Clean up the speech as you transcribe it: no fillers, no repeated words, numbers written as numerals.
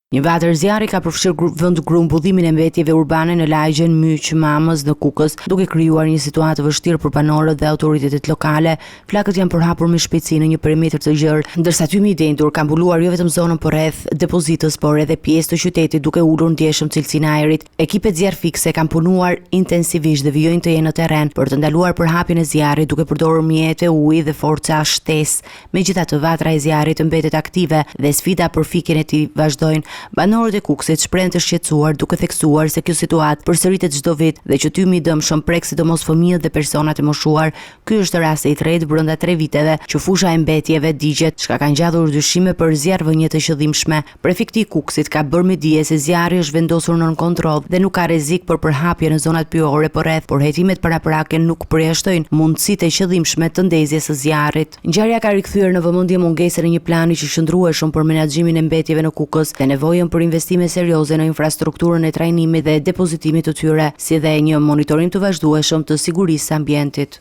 Një vatër zjarri ka përfshirë vend grumbullimin e mbetjeve urbane në lagjen Myq Mamës në Kukës, duke krijuar një situatë vështirë për banorët dhe autoritetet lokale. Flakët janë përhapur me shpejtësi në një perimetër të gjerë, ndërsa tymi i dendur ka mbuluar jo vetëm zonën përreth depozitës, por edhe pjesë të qytetit, duke ulur ndjeshëm cilësinë e ajrit. Ekipet zjarr fikse kanë punuar intensivisht dhe vijojnë të jenë në terren për të ndaluar përhapjen e zjarrit duke përdorur mjete, ujë dhe forca shtesë. Megjithatë, vatra e zjarrit mbetet aktive dhe sfida për fikjen e tij vazhdojnë. Banorët e Kukësit shprehen të shqetësuar duke theksuar se kjo situatë përsëritet çdo vit dhe që tymi i dëmshëm prek sidomos fëmijët dhe personat e moshuar. Ky është rasti i tretë brenda 3 viteve që fusha e mbetjeve digjet, çka ka ngjallur dyshime për zjarrvënie të qëllimshme. Prefekti i Kukësit ka bërë me dije se zjarri është vendosur nën kontroll dhe nuk ka rrezik për përhapje në zonat pyjore përreth, por hetimet paraprake nuk përjashtojnë mundësitë e qëllimshme të ndezjes së zjarrit. Ngjarja ka rikthyer në vëmendje mungesën e një plani që qëndrueshëm për menaxhimin e mbetjeve në Kukës dhe nevojën për investime serioze në infrastrukturën e trajnimit dhe depozitimit të tyre, si dhe një monitorim të vazhdueshëm të sigurisë së ambientit.